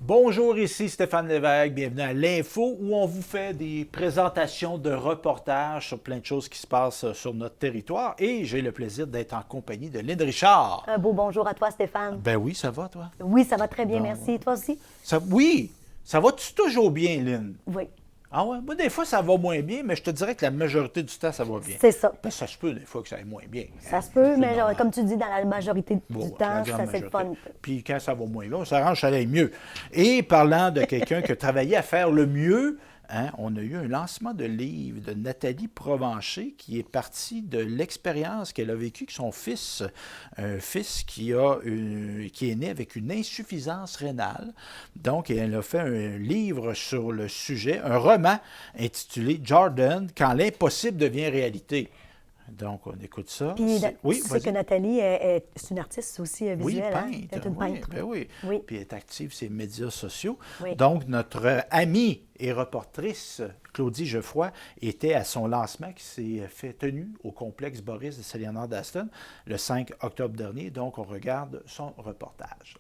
Bonjour, ici Stéphane Lévesque, bienvenue à l'Info où on vous fait des présentations de reportages sur plein de choses qui se passent sur notre territoire et j'ai le plaisir d'être en compagnie de Lynn Richard. Un beau bonjour à toi, Stéphane. Ben oui, ça va toi? Oui, ça va très bien, Bon, merci. Toi aussi? oui, ça va-tu toujours bien, Lynn? Oui, Ah ouais, moi des fois ça va moins bien, mais je te dirais que la majorité du temps ça va bien. c'est ça. Ben, ça se peut des fois que ça aille moins bien. Ça se peut, C'est mais normal. comme tu dis, dans la majorité Bon, du la temps, grande ça c'est le fun. majorité. Puis quand ça va moins bien, on s'arrange, ça aille mieux. Et parlant de quelqu'un qui a travaillé à faire le mieux, hein, on a eu un lancement de livre de Nathalie Provencher qui est partie de l'expérience qu'elle a vécue avec son fils, un fils qui est né avec une insuffisance rénale. Donc, elle a fait un livre sur le sujet, un roman intitulé Jordan, quand l'impossible devient réalité. Donc, on écoute ça. Puis, Oui, tu sais vas-y. que Nathalie c'est une artiste aussi Oui, visuelle. Hein? peintre. Elle est une Oui, peintre. ben oui. Oui. Puis elle est active sur les médias sociaux. Oui. Donc, notre amie et reportrice Claudie Geoffroy était à son lancement qui s'est fait tenu au complexe Boris de Saint-Léonard-d'Aston le 5 octobre dernier. Donc, on regarde son reportage.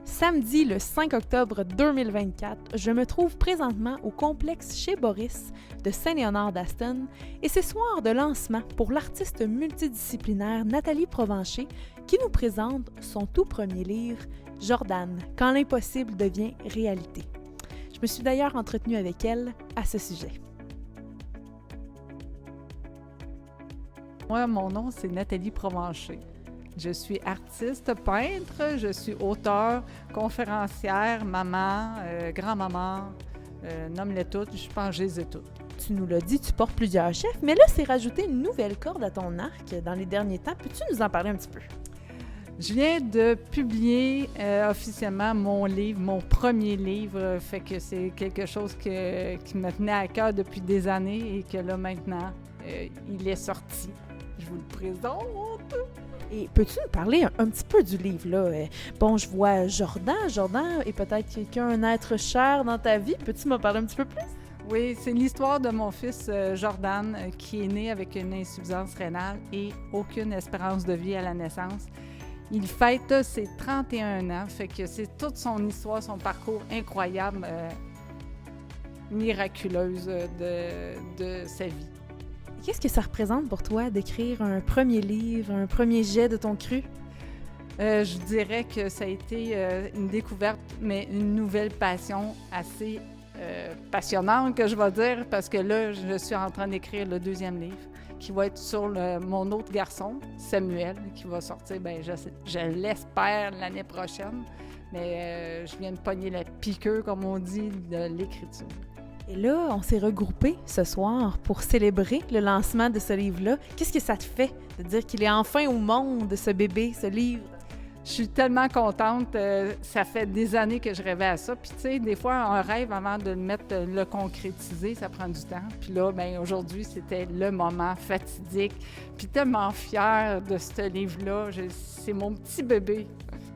Samedi, le 5 octobre 2024, je me trouve présentement au complexe chez Boris de Saint-Léonard-d'Aston et c'est soir de lancement pour l'artiste multidisciplinaire Nathalie Provencher qui nous présente son tout premier livre, Jordan, quand l'impossible devient réalité. Je me suis d'ailleurs entretenue avec elle à ce sujet. Moi, mon nom, c'est Nathalie Provencher. Je suis artiste, peintre, je suis auteure, conférencière, maman, grand-maman, nomme-les toutes, je pense que je les ai toutes. Tu nous l'as dit, tu portes plusieurs chefs, mais là, c'est rajouter une nouvelle corde à ton arc dans les derniers temps. Peux-tu nous en parler un petit peu? Je viens de publier officiellement mon livre, mon premier livre, fait que c'est quelque chose qui me tenait à cœur depuis des années et que là, maintenant, il est sorti. Je vous le présente. Et peux-tu nous parler un petit peu du livre, là? Bon, je vois Jordan. Jordan est peut-être quelqu'un, un être cher dans ta vie. Peux-tu m'en parler un petit peu plus? Oui, c'est l'histoire de mon fils Jordan qui est né avec une insuffisance rénale et aucune espérance de vie à la naissance. Il fête ses 31 ans, fait que c'est toute son histoire, son parcours incroyable, miraculeuse de sa vie. Qu'est-ce que ça représente pour toi d'écrire un premier livre, un premier jet de ton cru? Je dirais que ça a été une découverte, mais une nouvelle passion assez passionnante, que je vais dire, parce que là, je suis en train d'écrire le deuxième livre, qui va être sur mon autre garçon, Samuel, qui va sortir, ben, je l'espère, l'année prochaine. Mais je viens de pogner la piqûre, comme on dit, de l'écriture. Et là, on s'est regroupés ce soir pour célébrer le lancement de ce livre-là. Qu'est-ce que ça te fait de dire qu'il est enfin au monde, ce bébé, ce livre? Je suis tellement contente. Ça fait des années que je rêvais à ça. Puis, tu sais, des fois, un rêve, avant de le concrétiser, ça prend du temps. Puis là, bien, aujourd'hui, c'était le moment fatidique. Puis tellement fière de ce livre-là. C'est mon petit bébé.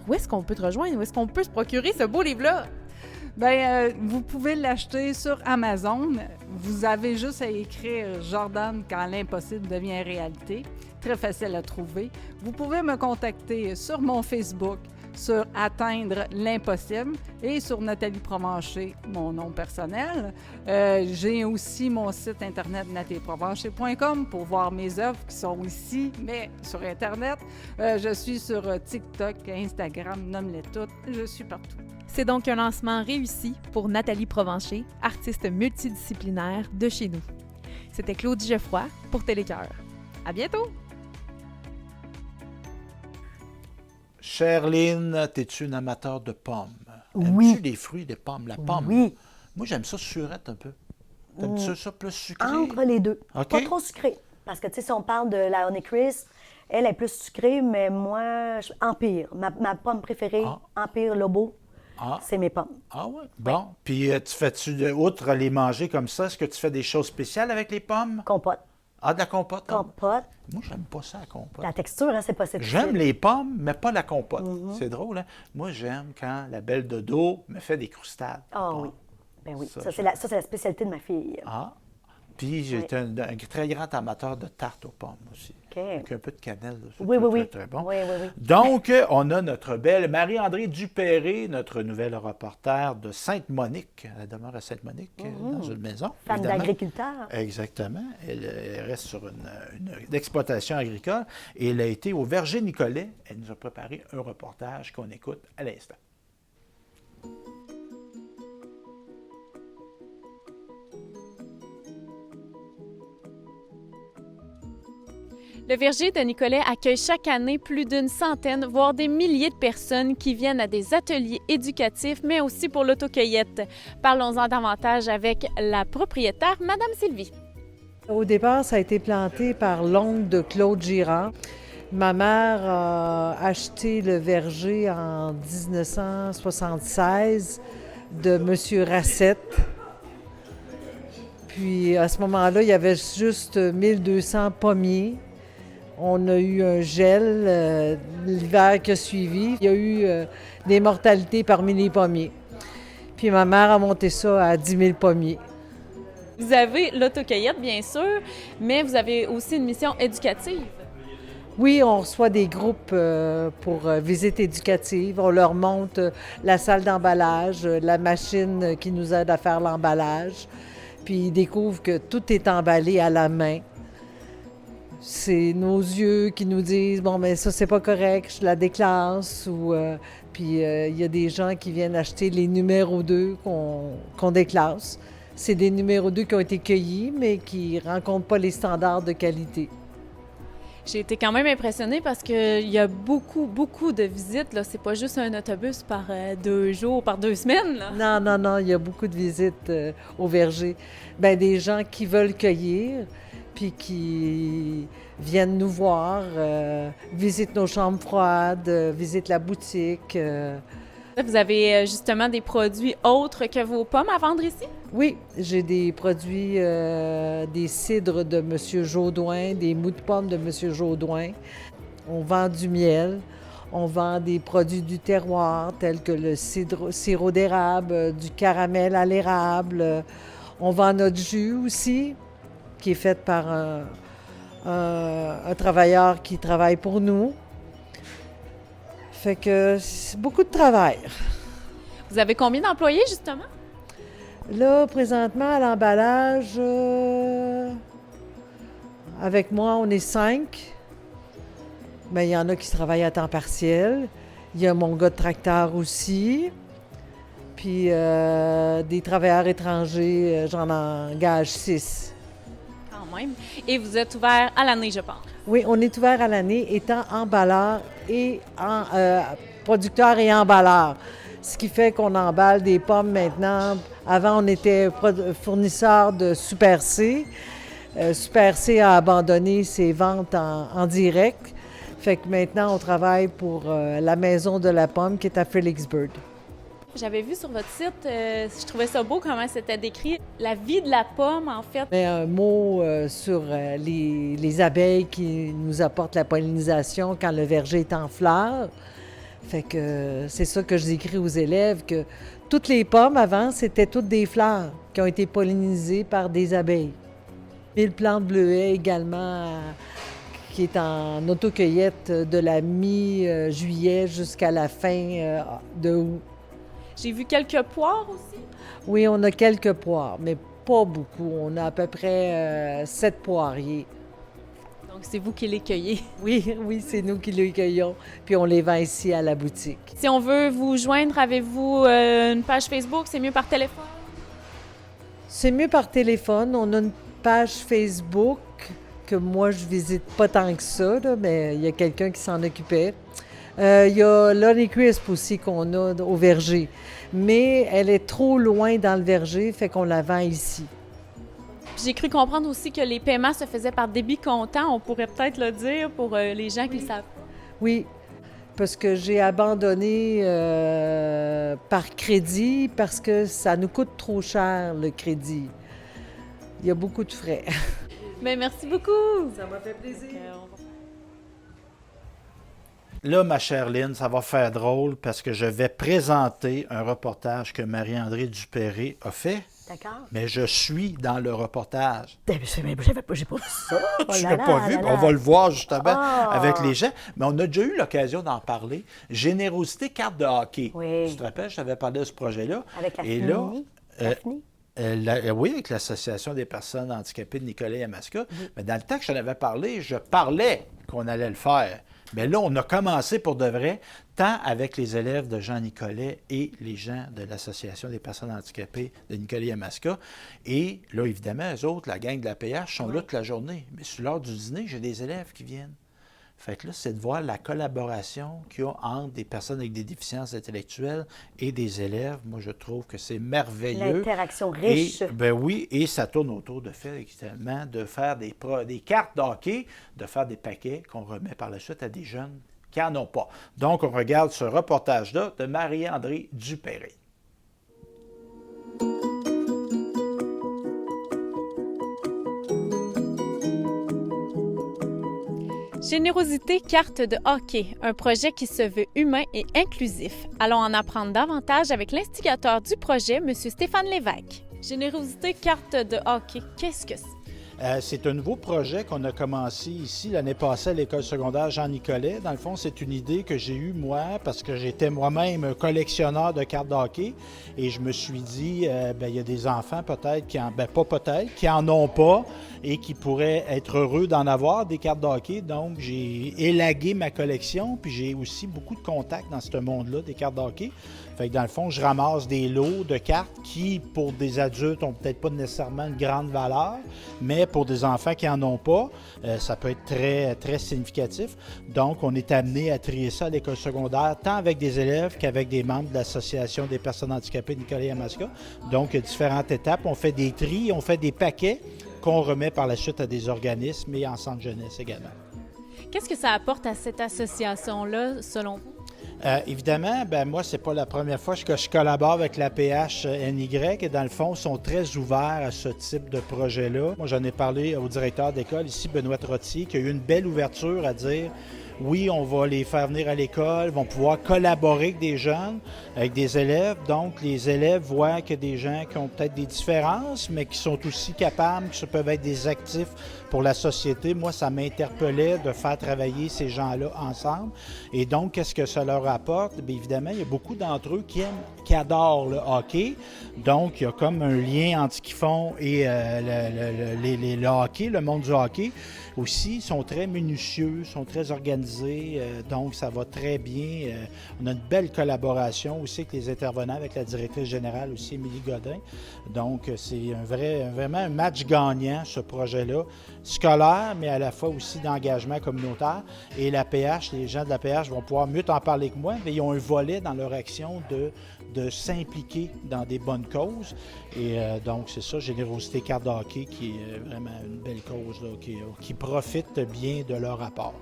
Où est-ce qu'on peut te rejoindre? Où est-ce qu'on peut se procurer ce beau livre-là? Bien, vous pouvez l'acheter sur Amazon. Vous avez juste à écrire Jordan quand l'impossible devient réalité. Très facile à trouver. Vous pouvez me contacter sur mon Facebook, sur Atteindre l'impossible et sur Nathalie Provencher, mon nom personnel. J'ai aussi mon site internet nathalieprovencher.com pour voir mes œuvres qui sont ici, mais sur Internet. Je suis sur TikTok, Instagram, nomme-les toutes. Je suis partout. C'est donc un lancement réussi pour Nathalie Provencher, artiste multidisciplinaire de chez nous. C'était Claudie Geoffroy pour Télécœur. À bientôt! Chère Lynn, es-tu une amateur de pommes? Oui. Aimes-tu les fruits des pommes? La pomme? Oui. Moi, j'aime ça surette un peu. T'aimes-tu ça plus sucré? Entre les deux. OK. Pas trop sucré. Parce que, tu sais, si on parle de la Honeycrisp, elle est plus sucrée, mais moi, Empire. Ma pomme préférée, Empire Lobo, c'est mes pommes. Ah ouais? Bon. Puis, outre les manger comme ça, est-ce que tu fais des choses spéciales avec les pommes? Compote. Ah, de la compote? hein? Compote. Moi, j'aime pas ça, la compote. La texture, hein, c'est pas cette J'aime les pommes, mais pas la compote. C'est drôle, hein? Moi, j'aime quand la belle dodo me fait des croustades. Ah Bon. oui. Ben oui. Ça, Ça, c'est la spécialité de ma fille. Ah. Puis j'étais un très grand amateur de tarte aux pommes aussi. Avec un peu de cannelle. Oui, très, très bon. Oui. Donc, on a notre belle Marie-Andrée Dupéré, notre nouvelle reporter de Sainte-Monique. Elle demeure à Sainte-Monique, dans une maison. Femme d'agriculteur. Exactement. Elle reste sur une exploitation agricole. Et elle a été au Verger Nicolet. Elle nous a préparé un reportage qu'on écoute à l'instant. Le verger de Nicolet accueille chaque année plus d'une centaine, voire des milliers de personnes qui viennent à des ateliers éducatifs, mais aussi pour l'autocueillette. Parlons-en davantage avec la propriétaire, Madame Sylvie. Au départ, ça a été planté par l'oncle de Claude Girard. Ma mère a acheté le verger en 1976 de M. Racette. Puis à ce moment-là, il y avait juste 1200 pommiers. On a eu un gel l'hiver qui a suivi. Il y a eu des mortalités parmi les pommiers. Puis ma mère a monté ça à 10 000 pommiers. Vous avez l'autocueillette, bien sûr, mais vous avez aussi une mission éducative. Oui, on reçoit des groupes pour visite éducative. On leur montre la salle d'emballage, la machine qui nous aide à faire l'emballage. Puis ils découvrent que tout est emballé à la main. C'est nos yeux qui nous disent « Bon, mais ça, c'est pas correct, je la déclasse. » Puis il y a des gens qui viennent acheter les numéros 2 qu'on déclasse. C'est des numéros 2 qui ont été cueillis, mais qui ne rencontrent pas les standards de qualité. J'ai été quand même impressionnée parce qu'il y a beaucoup de visites. Là. C'est pas juste un autobus par 2 jours, par 2 semaines. Là. Non, il y a beaucoup de visites au verger. Bien, des gens qui veulent cueillir, puis qui viennent nous voir, visitent nos chambres froides, visitent la boutique. Vous avez justement des produits autres que vos pommes à vendre ici? Oui, j'ai des produits, des cidres de M. Jaudoin, des mous de pommes de M. Jaudoin. On vend du miel. On vend des produits du terroir, tels que le sirop d'érable, du caramel à l'érable. On vend notre jus aussi, qui est fait par un travailleur qui travaille pour nous. Fait que c'est beaucoup de travail. Vous avez combien d'employés, justement? Là, présentement, à l'emballage, avec moi, on est 5. Mais il y en a qui travaillent à temps partiel. Il y a mon gars de tracteur aussi. Puis des travailleurs étrangers, j'en engage 6. Quand même. Et vous êtes ouvert à l'année, je pense. Oui, on est ouvert à l'année, étant emballeur et producteur et emballeur. Ce qui fait qu'on emballe des pommes maintenant. Avant, on était fournisseur de Super C. Super C a abandonné ses ventes en direct. Fait que maintenant, on travaille pour la Maison de la Pomme qui est à Fredericksburg. J'avais vu sur votre site, je trouvais ça beau comment c'était décrit, la vie de la pomme, en fait. Mais un mot sur les abeilles qui nous apportent la pollinisation quand le verger est en fleurs. Fait que c'est ça que je décris aux élèves, que toutes les pommes avant, c'était toutes des fleurs qui ont été pollinisées par des abeilles. 1000 plantes bleuets également, qui est en autocueillette de la mi-juillet jusqu'à la fin de août. J'ai vu quelques poires aussi. Oui, on a quelques poires, mais pas beaucoup. On a à peu près 7 poiriers. Donc, c'est vous qui les cueillez. Oui, c'est nous qui les cueillons, puis on les vend ici à la boutique. Si on veut vous joindre, avez-vous une page Facebook? C'est mieux par téléphone? C'est mieux par téléphone. On a une page Facebook que moi, je visite pas tant que ça, là, mais il y a quelqu'un qui s'en occupait. Il y a Lonnie Crisp aussi qu'on a au verger, mais elle est trop loin dans le verger, fait qu'on la vend ici. J'ai cru comprendre aussi que les paiements se faisaient par débit comptant. On pourrait peut-être le dire pour les gens qui le savent. Oui, parce que j'ai abandonné par crédit parce que ça nous coûte trop cher, le crédit. Il y a beaucoup de frais. Mais merci beaucoup! Ça m'a fait plaisir. Là, ma chère Lynn, ça va faire drôle parce que je vais présenter un reportage que Marie-Andrée Dupéré a fait D'accord. Mais je suis dans le reportage. J'ai pas vu ça. Oh Je là l'ai là, pas là vu, là. mais on va le voir justement Ah! avec les gens. Mais on a déjà eu l'occasion d'en parler. Générosité carte de hockey. Oui. Tu te rappelles, je t'avais parlé de ce projet-là. Avec la Et FNI. là, La FNI. oui, avec l'Association des personnes handicapées de Nicolet-Yamaska. Mais dans le temps que je t'en avais parlé, je parlais qu'on allait le faire. Mais là, on a commencé pour de vrai, tant avec les élèves de Jean Nicolet et les gens de l'Association des personnes handicapées de Nicolet-Yamaska. Et là, évidemment, eux autres, la gang de la PH, sont là toute la journée. Mais sur l'heure du dîner, j'ai des élèves qui viennent. Fait que là, c'est de voir la collaboration qu'il y a entre des personnes avec des déficiences intellectuelles et des élèves. Moi, je trouve que c'est merveilleux. L'interaction riche. Et, ben oui, et ça tourne autour de faire, exactement, de faire des cartes de hockey, de faire des paquets qu'on remet par la suite à des jeunes qui n'en ont pas. Donc, on regarde ce reportage-là de Marie-André Dupéré. Générosité carte de hockey, un projet qui se veut humain et inclusif. Allons en apprendre davantage avec l'instigateur du projet, M. Stéphane Lévesque. Générosité carte de hockey, qu'est-ce que c'est? C'est un nouveau projet qu'on a commencé ici l'année passée à l'école secondaire Jean Nicolet. Dans le fond, c'est une idée que j'ai eue moi parce que j'étais moi-même collectionneur de cartes de hockey et je me suis dit, il y a des enfants peut-être qui qui en ont pas et qui pourraient être heureux d'en avoir des cartes de hockey. Donc, j'ai élagué ma collection puis j'ai aussi beaucoup de contacts dans ce monde-là des cartes de hockey. Fait que dans le fond, je ramasse des lots de cartes qui, pour des adultes, ont peut-être pas nécessairement une grande valeur, mais pour des enfants qui n'en ont pas, ça peut être très, très significatif. Donc, on est amené à trier ça à l'école secondaire, tant avec des élèves qu'avec des membres de l'Association des personnes handicapées de Nicolet-Yamaska. Donc, il y a différentes étapes. On fait des tris, on fait des paquets qu'on remet par la suite à des organismes et en centre jeunesse également. Qu'est-ce que ça apporte à cette association-là, selon vous? Évidemment, moi, c'est pas la première fois que je collabore avec la PHNY et dans le fond, ils sont très ouverts à ce type de projet-là. Moi, j'en ai parlé au directeur d'école ici, Benoît Trottier, qui a eu une belle ouverture à dire oui, on va les faire venir à l'école, ils vont pouvoir collaborer avec des jeunes, avec des élèves. Donc, les élèves voient qu'il y a des gens qui ont peut-être des différences, mais qui sont aussi capables, qui peuvent être des actifs pour la société. Moi, ça m'interpellait de faire travailler ces gens-là ensemble. Et donc, qu'est-ce que ça leur apporte? Bien, évidemment, il y a beaucoup d'entre eux qui adorent le hockey. Donc, il y a comme un lien entre ce qu'ils font et le hockey, le monde du hockey. Aussi, ils sont très minutieux, sont très organisés, donc ça va très bien. On a une belle collaboration aussi avec les intervenants, avec la directrice générale aussi, Émilie Godin. Donc, c'est vraiment un match gagnant, ce projet-là, scolaire, mais à la fois aussi d'engagement communautaire. Et la PH, les gens de la PH vont pouvoir mieux t'en parler que moi, mais ils ont un volet dans leur action de s'impliquer dans des bonnes causes. Et donc, c'est ça, Générosité carte de hockey, qui est vraiment une belle cause là, qui profite bien de leur apport.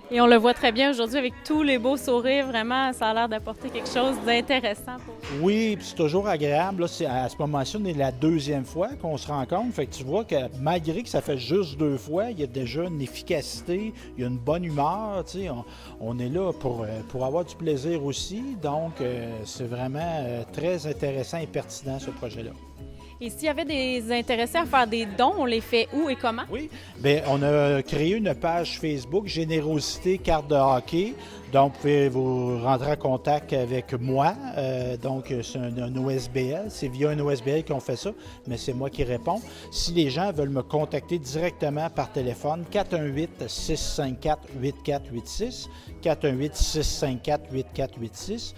Et on le voit très bien aujourd'hui avec tous les beaux sourires. Vraiment, ça a l'air d'apporter quelque chose d'intéressant pour vous. Oui, puis c'est toujours agréable. Là, à ce moment-ci, on est la deuxième fois qu'on se rencontre. Fait que tu vois que malgré que ça fait juste 2 fois, il y a déjà une efficacité, il y a une bonne humeur. Tu sais, on est là pour avoir du plaisir aussi. Donc, c'est vraiment très intéressant et pertinent, ce projet-là. Et s'il y avait des intéressés à faire des dons, on les fait où et comment? Oui, bien, on a créé une page Facebook, Générosité carte de hockey. Donc, vous pouvez vous rentrer en contact avec moi. Donc, c'est un OSBL. C'est via un OSBL qu'on fait ça, mais c'est moi qui réponds. Si les gens veulent me contacter directement par téléphone, 418-654-8486, 418-654-8486.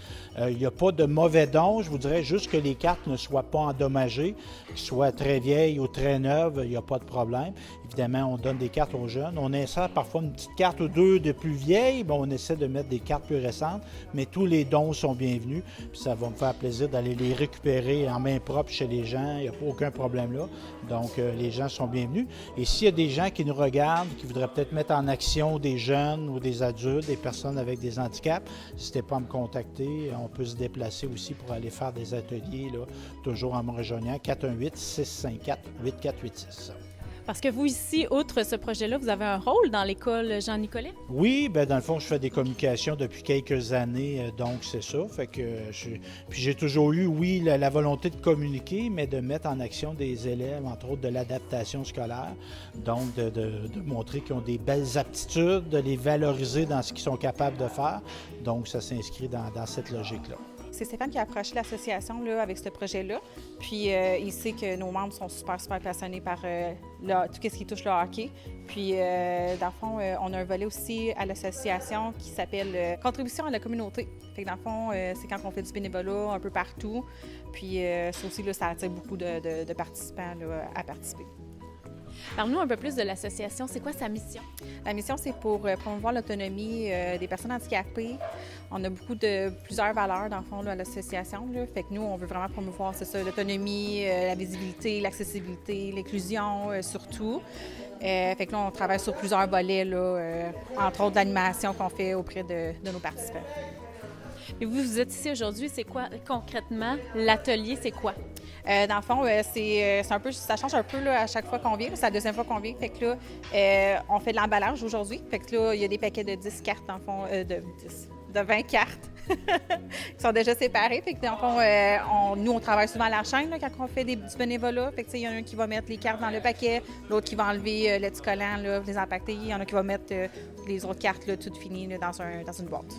Il n'y a pas de mauvais dons. Je vous dirais juste que les cartes ne soient pas endommagées, qu'elles soient très vieilles ou très neuves, il n'y a pas de problème. Évidemment, on donne des cartes aux jeunes. On insère parfois une petite carte ou deux de plus vieilles. Bon, on essaie de mettre des cartes plus récentes, mais tous les dons sont bienvenus. Puis ça va me faire plaisir d'aller les récupérer en main propre chez les gens. Il n'y a aucun problème là. Donc, les gens sont bienvenus. Et s'il y a des gens qui nous regardent, qui voudraient peut-être mettre en action des jeunes ou des adultes, des personnes avec des handicaps, n'hésitez pas à me contacter. On peut se déplacer aussi pour aller faire des ateliers, là, toujours en me rejoignant, 418-654-8486. Parce que vous, ici, outre ce projet-là, vous avez un rôle dans l'école Jean-Nicolet? Oui, bien, dans le fond, je fais des communications depuis quelques années, donc c'est ça. Fait que puis j'ai toujours eu, oui, la volonté de communiquer, mais de mettre en action des élèves, entre autres de l'adaptation scolaire. Donc, de montrer qu'ils ont des belles aptitudes, de les valoriser dans ce qu'ils sont capables de faire. Donc, ça s'inscrit dans cette logique-là. C'est Stéphane qui a approché l'association là, avec ce projet-là. Puis il sait que nos membres sont super passionnés par tout ce qui touche le hockey. Puis dans le fond, on a un volet aussi à l'association qui s'appelle Contribution à la communauté. Fait que dans le fond, c'est quand on fait du bénévolat un peu partout. Puis ça aussi, là, ça attire beaucoup de participants là, à participer. Parle-nous un peu plus de l'association. C'est quoi sa mission? La mission, c'est pour promouvoir l'autonomie des personnes handicapées. On a plusieurs valeurs, dans le fond, là, à l'association. Là. Fait que nous, on veut vraiment promouvoir, c'est ça, l'autonomie, la visibilité, l'accessibilité, l'inclusion, surtout. Fait que là, on travaille sur plusieurs volets, là, entre autres l'animation qu'on fait auprès de nos participants. Et vous êtes ici aujourd'hui, c'est quoi concrètement? L'atelier, c'est quoi? Dans le fond, c'est un peu, ça change un peu là, à chaque fois qu'on vient. C'est la deuxième fois qu'on vient. Fait que là, on fait de l'emballage aujourd'hui. Fait que là, il y a des paquets de 10 cartes, dans le fond, de 20 cartes qui sont déjà séparées. Fait que dans le fond, nous, on travaille souvent à la chaîne là, quand on fait du bénévolat. Fait que il y en a un qui va mettre les cartes dans le paquet, l'autre qui va enlever l'éticollant, les empaqueter. Il y en a qui va mettre les autres cartes là, toutes finies là, dans une boîte.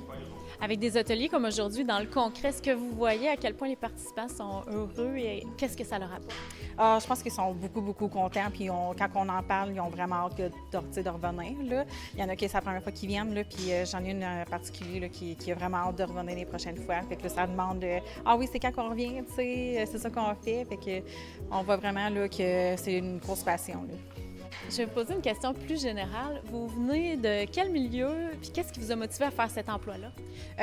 Avec des ateliers comme aujourd'hui, dans le concret, est-ce que vous voyez à quel point les participants sont heureux et qu'est-ce que ça leur apporte? Je pense qu'ils sont beaucoup contents. Puis quand on en parle, ils ont vraiment hâte de revenir. Là. Il y en a qui c'est la première fois qu'ils viennent. Là, puis j'en ai une en particulier là, qui a vraiment hâte de revenir les prochaines fois. Fait que là, ça demande ah oui, c'est quand qu'on revient, tu sais, c'est ça qu'on fait. Fait que on voit vraiment là, que c'est une grosse passion. Là. Je vais vous poser une question plus générale. Vous venez de quel milieu, puis qu'est-ce qui vous a motivé à faire cet emploi-là?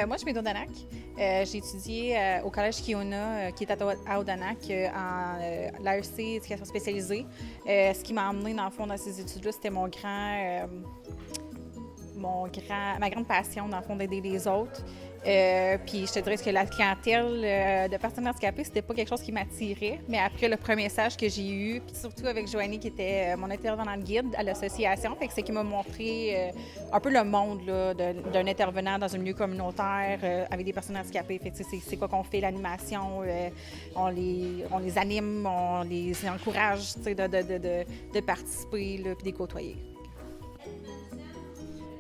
Moi, je viens d'Odanak. J'ai étudié au Collège Kiona, qui est à Odanak, en l'AEC, éducation spécialisée. Ce qui m'a emmené, dans le fond, dans ces études-là, c'était ma grande passion, dans le fond, d'aider les autres. Puis je te dirais que la clientèle de personnes handicapées, c'était pas quelque chose qui m'attirait. Mais après le premier stage que j'ai eu, puis surtout avec Joanie qui était mon intervenante guide à l'association, fait que c'est qui m'a montré un peu le monde là, d'un intervenant dans un milieu communautaire avec des personnes handicapées. Fait que c'est quoi qu'on fait, l'animation, on les anime, on les encourage de participer là, puis de les côtoyer.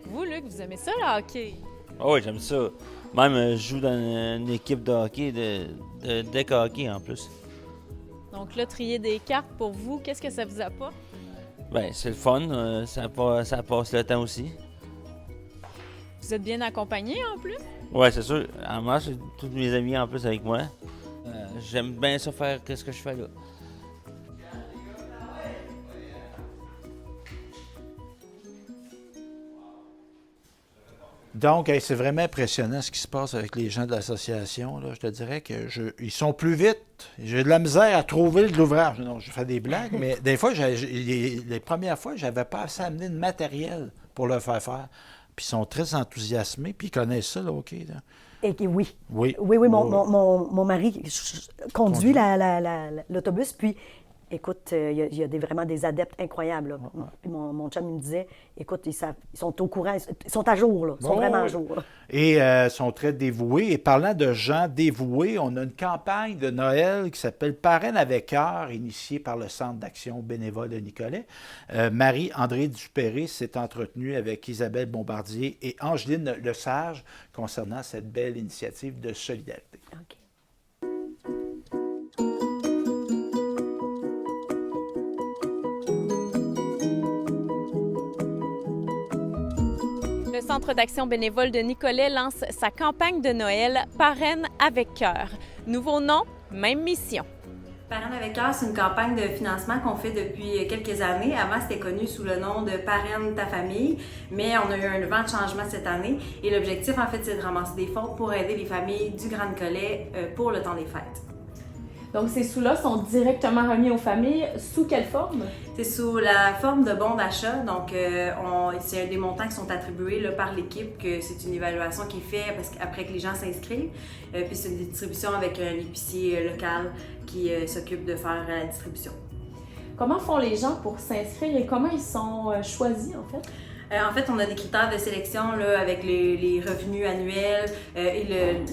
Vous, Luc, vous aimez ça, le hockey? Oh, oui, j'aime ça. Même, je joue dans une équipe de hockey, de deck hockey en plus. Donc là, trier des cartes pour vous, qu'est-ce que ça vous apporte? Bien, c'est le fun. Ça passe le temps aussi. Vous êtes bien accompagné en plus? Oui, c'est sûr. Moi, j'ai tous mes amis en plus avec moi. J'aime bien ça faire ce que je fais là. Donc, c'est vraiment impressionnant ce qui se passe avec les gens de l'association. Là. Je te dirais qu'ils sont plus vite. J'ai de la misère à trouver l'ouvrage. Non, je fais des blagues, mais des fois, les premières fois, je n'avais pas assez amené de matériel pour le faire. Puis ils sont très enthousiasmés, puis ils connaissent ça, le hockey. Là. Et oui. Oui. Mon mari conduit l'autobus, puis écoute, il y a vraiment des adeptes incroyables. Là. Puis mon chum il me disait, écoute, ils sont au courant, ils sont à jour, là. Ils sont vraiment à jour. Là. Et sont très dévoués. Et parlant de gens dévoués, on a une campagne de Noël qui s'appelle Parraine avec cœur, initiée par le Centre d'action bénévole de Nicolet. Marie-André Dupéré s'est entretenue avec Isabelle Bombardier et Angeline Lesage concernant cette belle initiative de solidarité. Okay. Le Centre d'action bénévole de Nicolet lance sa campagne de Noël Parraine avec cœur. Nouveau nom, même mission. Parraine avec cœur, c'est une campagne de financement qu'on fait depuis quelques années. Avant, c'était connu sous le nom de Parraine ta famille, mais on a eu un vent de changement cette année. Et l'objectif, en fait, c'est de ramasser des fonds pour aider les familles du Grand Nicolet pour le temps des fêtes. Donc, ces sous-là sont directement remis aux familles. Sous quelle forme? C'est sous la forme de bons d'achat. Donc, c'est des montants qui sont attribués là, par l'équipe, que c'est une évaluation qui est faite après que les gens s'inscrivent. Puis c'est une distribution avec un épicier local qui s'occupe de faire la distribution. Comment font les gens pour s'inscrire et comment ils sont choisis, en fait? En fait, on a des critères de sélection là, avec les revenus annuels et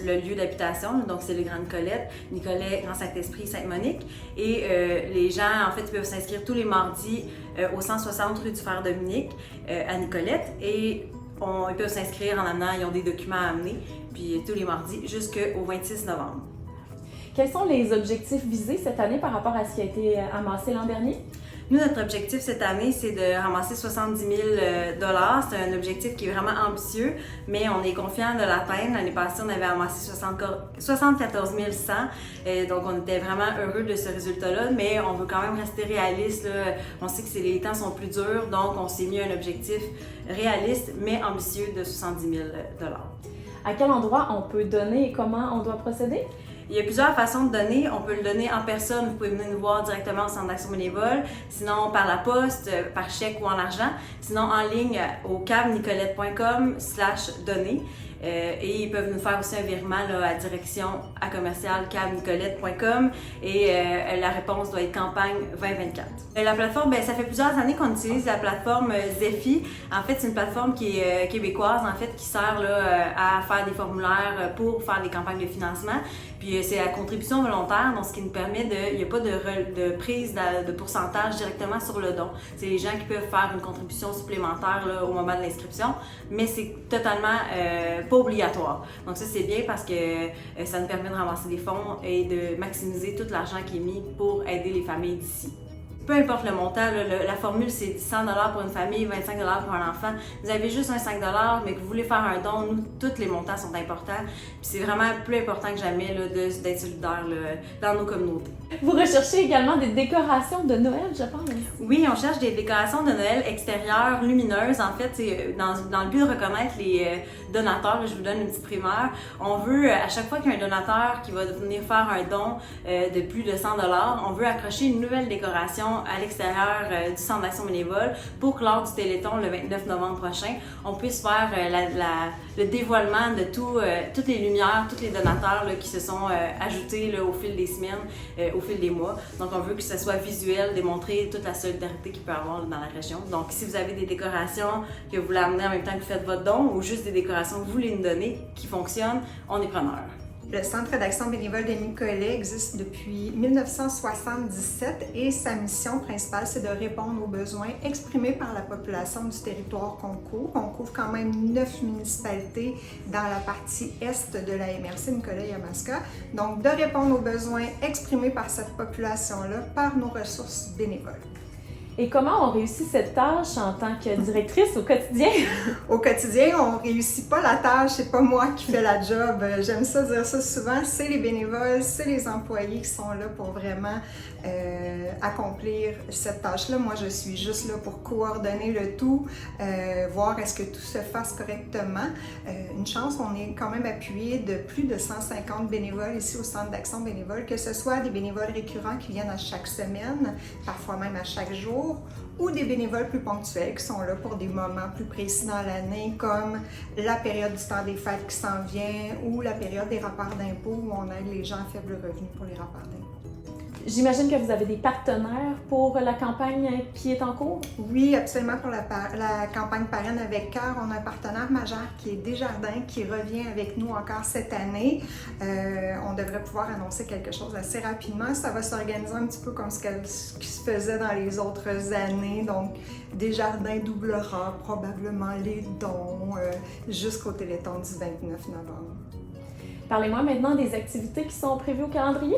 le lieu d'habitation. Donc, c'est le Grand Nicolette, Nicolet, Grand Saint-Esprit, Sainte-Monique. Et les gens, en fait, ils peuvent s'inscrire tous les mardis au 160 rue du Frère-Dominique à Nicolette. Et ils peuvent s'inscrire en amenant, ils ont des documents à amener, puis tous les mardis jusqu'au 26 novembre. Quels sont les objectifs visés cette année par rapport à ce qui a été amassé l'an dernier? Nous, notre objectif cette année, c'est de ramasser 70 000 $. C'est un objectif qui est vraiment ambitieux, mais on est confiant de l'atteindre. L'année passée, on avait amassé 74 100. Donc, on était vraiment heureux de ce résultat-là, mais on veut quand même rester réaliste. Là. On sait que les temps sont plus durs, donc on s'est mis un objectif réaliste, mais ambitieux de 70 000 $. À quel endroit on peut donner et comment on doit procéder? Il y a plusieurs façons de donner. On peut le donner en personne. Vous pouvez venir nous voir directement au Centre d'action bénévole. Sinon, par la poste, par chèque ou en argent. Sinon, en ligne au cabnicolette.com/donner. Et ils peuvent nous faire aussi un virement là, à direction à commercial-cabnicolette.com et la réponse doit être campagne 2024. La plateforme, ça fait plusieurs années qu'on utilise la plateforme Zephy. En fait, c'est une plateforme qui est québécoise, en fait, qui sert là, à faire des formulaires pour faire des campagnes de financement. Puis c'est la contribution volontaire, donc ce qui nous permet il n'y a pas de prise de pourcentage directement sur le don. C'est les gens qui peuvent faire une contribution supplémentaire là, au moment de l'inscription, mais c'est totalement pas obligatoire. Donc ça, c'est bien parce que ça nous permet de ramasser des fonds et de maximiser tout l'argent qui est mis pour aider les familles d'ici. Peu importe le montant, là, la formule c'est 100 $ pour une famille, 25 $ pour un enfant. Vous avez juste un 5 $, mais que vous voulez faire un don, nous, tous les montants sont importants. Puis c'est vraiment plus important que jamais là, d'être solidaire là, dans nos communautés. Vous recherchez également des décorations de Noël, je pense. Oui, on cherche des décorations de Noël extérieures, lumineuses. En fait, c'est dans le but de reconnaître les donateurs. Là, je vous donne une petite primeur. On veut, à chaque fois qu'il y a un donateur qui va venir faire un don de plus de 100 $, on veut accrocher une nouvelle décoration à l'extérieur du Centre d'action bénévole pour que lors du Téléthon, le 29 novembre prochain, on puisse faire le dévoilement de toutes les lumières, tous les donateurs là, qui se sont ajoutés là, au fil des semaines, au fil des mois. Donc, on veut que ce soit visuel, démontrer toute la solidarité qu'il peut y avoir dans la région. Donc, si vous avez des décorations que vous voulez amener en même temps que vous faites votre don ou juste des décorations que vous voulez nous donner qui fonctionnent, on est preneur. Le Centre d'action bénévole de Nicolet existe depuis 1977 et sa mission principale, c'est de répondre aux besoins exprimés par la population du territoire qu'on couvre. On couvre quand même 9 municipalités dans la partie est de la MRC Nicolet-Yamaska. Donc, de répondre aux besoins exprimés par cette population-là par nos ressources bénévoles. Et comment on réussit cette tâche en tant que directrice au quotidien? Au quotidien, on réussit pas la tâche, c'est pas moi qui fais la job. J'aime ça dire ça souvent, c'est les bénévoles, c'est les employés qui sont là pour vraiment accomplir cette tâche-là. Moi, je suis juste là pour coordonner le tout, voir est-ce que tout se fasse correctement. Une chance, on est quand même appuyé de plus de 150 bénévoles ici au Centre d'action bénévole, que ce soit des bénévoles récurrents qui viennent à chaque semaine, parfois même à chaque jour, ou des bénévoles plus ponctuels qui sont là pour des moments plus précis dans l'année, comme la période du temps des fêtes qui s'en vient ou la période des rapports d'impôts où on aide les gens à faible revenu pour les rapports d'impôts. J'imagine que vous avez des partenaires pour la campagne qui est en cours? Oui, absolument. Pour la campagne Parraine avec cœur, on a un partenaire majeur qui est Desjardins, qui revient avec nous encore cette année. On devrait pouvoir annoncer quelque chose assez rapidement. Ça va s'organiser un petit peu comme ce qui se faisait dans les autres années. Donc, Desjardins doublera probablement les dons jusqu'au Téléthon du 29 novembre. Parlez-moi maintenant des activités qui sont prévues au calendrier.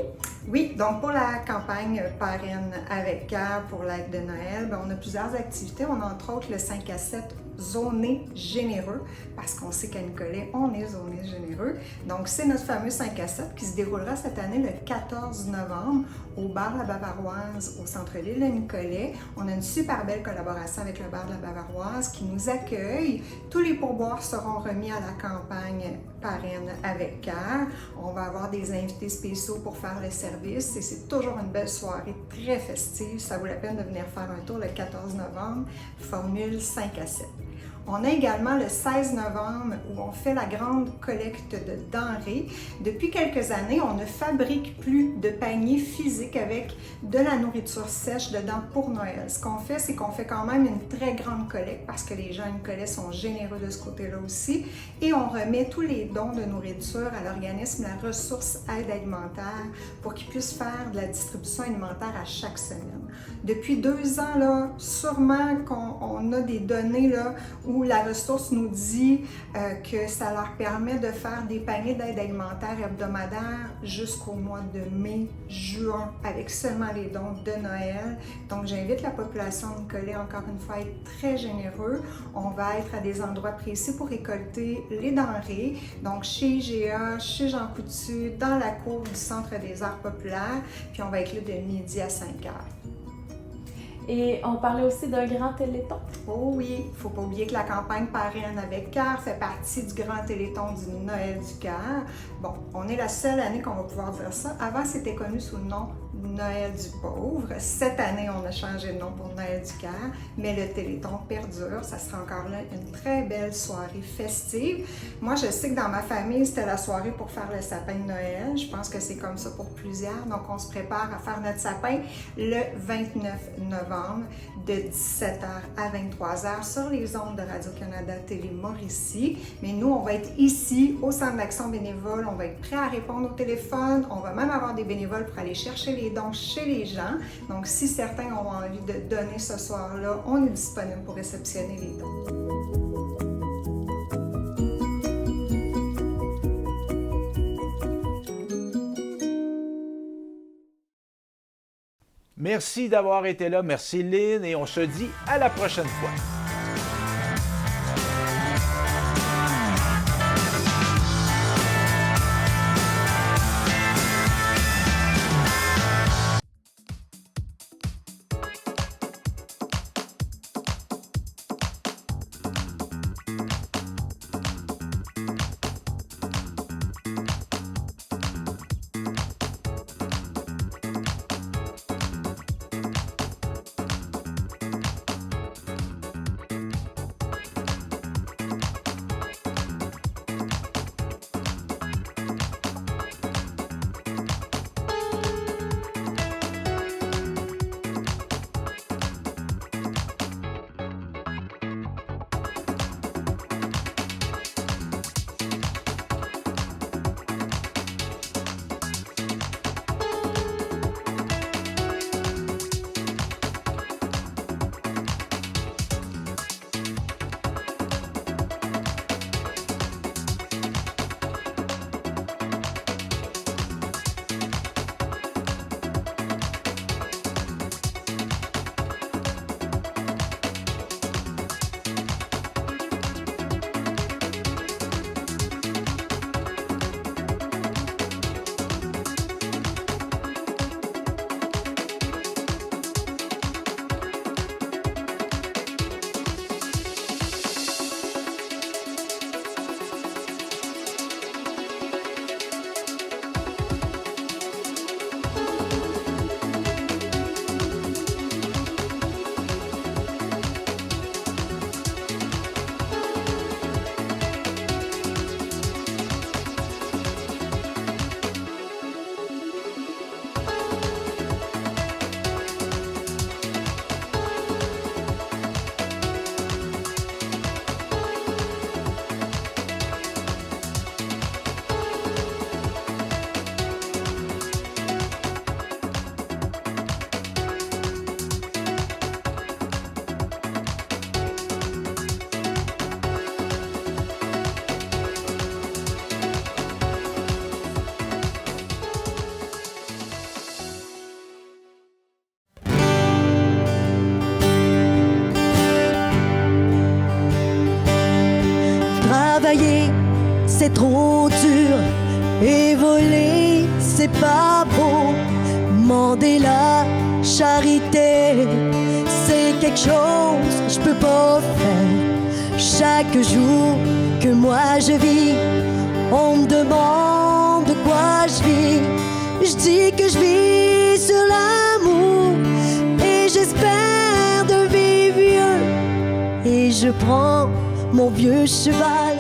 Oui, donc pour la campagne Parraine avec cœur pour l'aide de Noël, on a plusieurs activités. On a entre autres le 5 à 7 zoné généreux, parce qu'on sait qu'à Nicolet, on est zoné généreux. Donc, c'est notre fameux 5 à 7 qui se déroulera cette année le 14 novembre au bar La Bavaroise au centre-ville de Nicolet. On a une super belle collaboration avec le bar de La Bavaroise qui nous accueille. Tous les pourboires seront remis à la campagne Parraine avec cœur. On va avoir des invités spéciaux pour faire le service et c'est toujours une belle soirée très festive. Ça vaut la peine de venir faire un tour le 14 novembre, formule 5 à 7. On a également le 16 novembre où on fait la grande collecte de denrées. Depuis quelques années, on ne fabrique plus de paniers physiques avec de la nourriture sèche dedans pour Noël. Ce qu'on fait, c'est qu'on fait quand même une très grande collecte parce que les gens à Nicolet sont généreux de ce côté-là aussi. Et on remet tous les dons de nourriture à l'organisme La Ressource Aide Alimentaire pour qu'ils puissent faire de la distribution alimentaire à chaque semaine. Depuis 2 ans, là, sûrement qu'on a des données là, où la ressource nous dit que ça leur permet de faire des paniers d'aide alimentaire hebdomadaires jusqu'au mois de mai, juin, avec seulement les dons de Noël. Donc, j'invite la population de Nicolet, encore une fois, à être très généreux. On va être à des endroits précis pour récolter les denrées. Donc, chez IGA, chez Jean Coutu, dans la cour du Centre des Arts populaires. Puis, on va être là de midi à 5 heures. Et on parlait aussi d'un grand téléthon. Oh oui, il ne faut pas oublier que la campagne Parraine avec cœur fait partie du grand téléthon du Noël du cœur. Bon, on est la seule année qu'on va pouvoir dire ça. Avant, c'était connu sous le nom Noël du pauvre. Cette année, on a changé de nom pour Noël du cœur, mais le téléthon perdure. Ça sera encore là une très belle soirée festive. Moi, je sais que dans ma famille, c'était la soirée pour faire le sapin de Noël. Je pense que c'est comme ça pour plusieurs. Donc, on se prépare à faire notre sapin le 29 novembre de 17h à 23h sur les ondes de Radio-Canada Télé Mauricie. Mais nous, on va être ici au Centre d'action bénévole. On va être prêts à répondre au téléphone. On va même avoir des bénévoles pour aller chercher les dons chez les gens. Donc, si certains ont envie de donner ce soir-là, on est disponible pour réceptionner les dons. Merci d'avoir été là. Merci Lynn et on se dit à la prochaine fois. C'est trop dur et voler, c'est pas beau. Demander la charité, c'est quelque chose que je peux pas faire. Chaque jour que moi je vis, on me demande de quoi je vis. Je dis que je vis sur l'amour et j'espère de vivre vieux. Et je prends mon vieux cheval